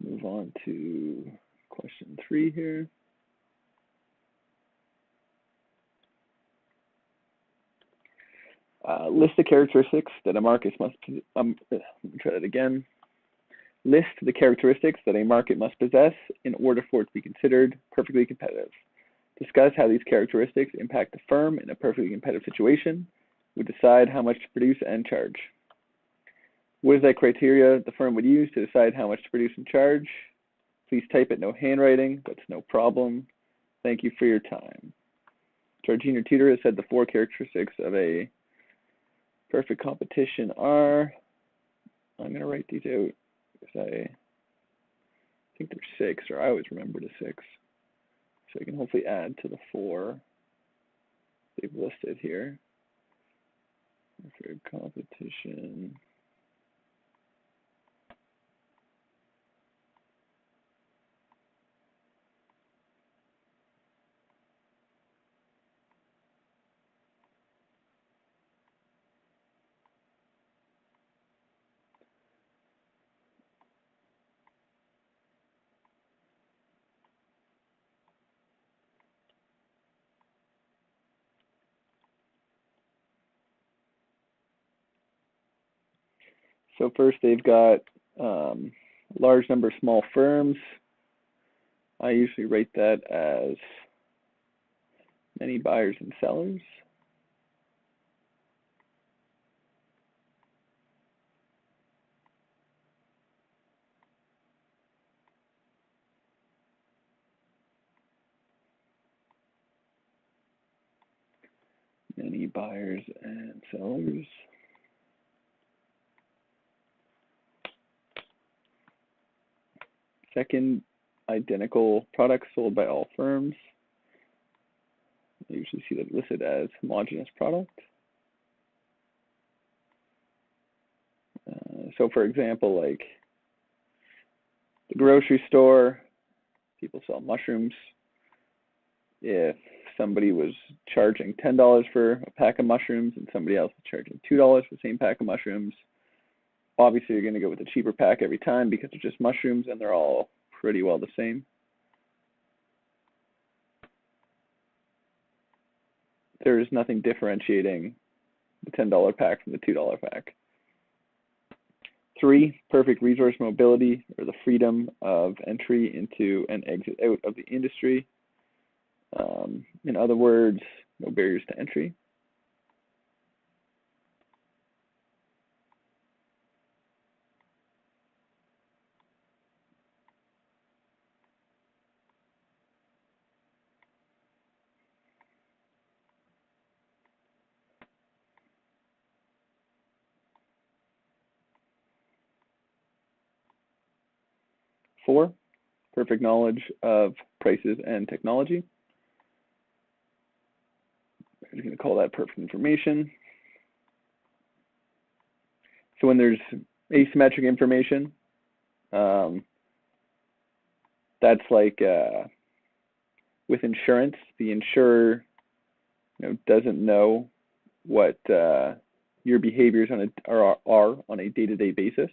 move on to question 3 here. List the characteristics that a market must, let me try that again. List the characteristics that a market must possess in order for it to be considered perfectly competitive. Discuss how these characteristics impact the firm in a perfectly competitive situation. We decide how much to produce and charge. What is that criteria the firm would use to decide how much to produce and charge? Please type it, no handwriting, that's no problem. Thank you for your time. So our junior tutor has said the 4 characteristics of a perfect competition are, I'm going to write these out because I think there's 6, or I always remember the 6. So I can hopefully add to the 4 they've listed here. Perfect competition. So first they've got a large number of small firms. I usually rate that as many buyers and sellers. Many buyers and sellers. Second, identical products sold by all firms. I usually see that listed as homogeneous product. So for example, like the grocery store, people sell mushrooms. If somebody was charging $10 for a pack of mushrooms and somebody else was charging $2 for the same pack of mushrooms, obviously you're going to go with the cheaper pack every time because they're just mushrooms and they're all pretty well the same. There is nothing differentiating the $10 pack from the $2 pack. 3, perfect resource mobility, or the freedom of entry into and exit out of the industry. In other words, no barriers to entry. Four, perfect knowledge of prices and technology. I'm going to call that perfect information. So when there's asymmetric information, that's like with insurance, the insurer doesn't know what your behaviors are on a day-to-day basis.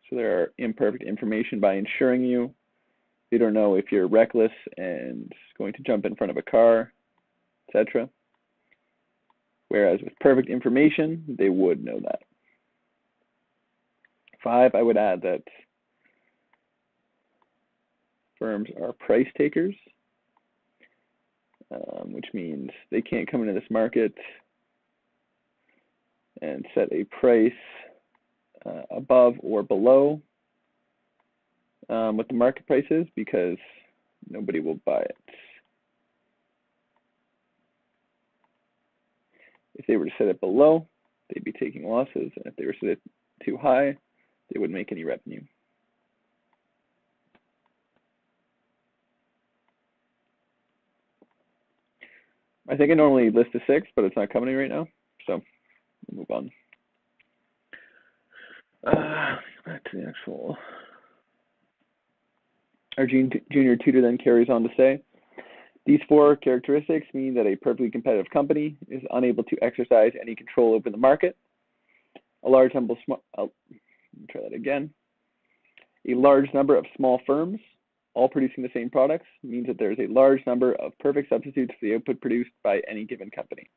So there are imperfect information by insuring you. They don't know if you're reckless and going to jump in front of a car, etc. Whereas with perfect information, they would know that. 5, I would add that firms are price takers, which means they can't come into this market and set a price above or below what the market price is, because nobody will buy it. If they were to set it below, they'd be taking losses, and if they were to set it too high, they wouldn't make any revenue. I think I normally list a 6, but it's not coming right now, so we'll move on. Back to the actual. Our junior tutor then carries on to say, these 4 characteristics mean that a perfectly competitive company is unable to exercise any control over the market. A large number of try that again. A large number of small firms, all producing the same products, means that there's a large number of perfect substitutes for the output produced by any given company.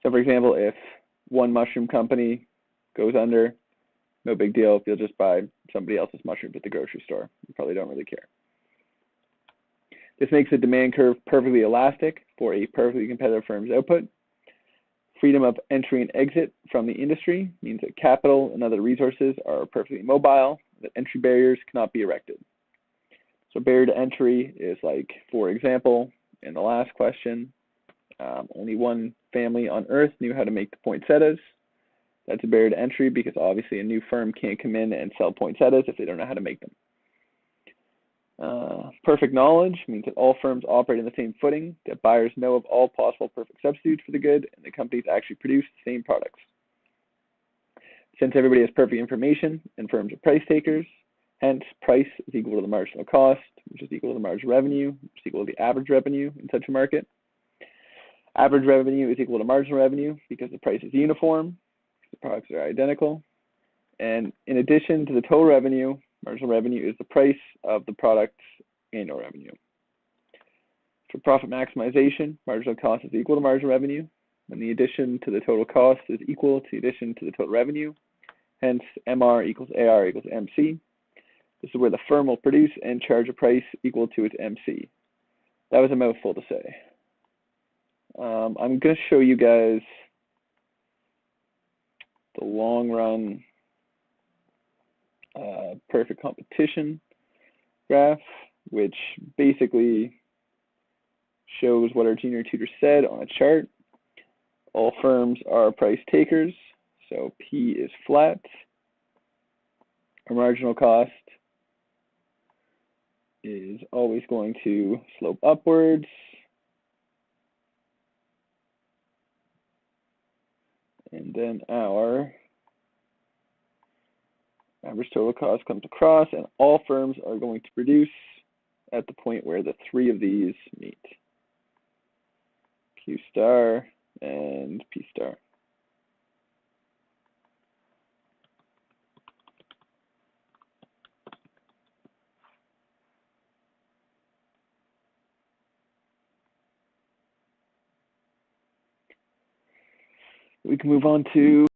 So for example, if one mushroom company goes under, no big deal if you'll just buy somebody else's mushrooms at the grocery store. You probably don't really care. This makes the demand curve perfectly elastic for a perfectly competitive firm's output. Freedom of entry and exit from the industry means that capital and other resources are perfectly mobile, that entry barriers cannot be erected. So barrier to entry is like, for example, in the last question, only one family on Earth knew how to make the poinsettias. That's a barrier to entry because obviously a new firm can't come in and sell poinsettias if they don't know how to make them. Perfect knowledge means that all firms operate on the same footing, that buyers know of all possible perfect substitutes for the good, and the companies actually produce the same products. Since everybody has perfect information and firms are price takers, hence price is equal to the marginal cost, which is equal to the marginal revenue, which is equal to the average revenue in such a market. Average revenue is equal to marginal revenue because the price is uniform, the products are identical. And in addition to the total revenue, marginal revenue is the price of the product's annual revenue. For profit maximization, marginal cost is equal to marginal revenue, and the addition to the total cost is equal to the addition to the total revenue. Hence, MR equals AR equals MC. This is where the firm will produce and charge a price equal to its MC. That was a mouthful to say. I'm going to show you guys the long run perfect competition graph, which basically shows what our junior tutor said on a chart. All firms are price takers, so P is flat. Our marginal cost is always going to slope upwards. And then our average total cost comes across, and all firms are going to produce at the point where the three of these meet. Q star and P star. We can move on to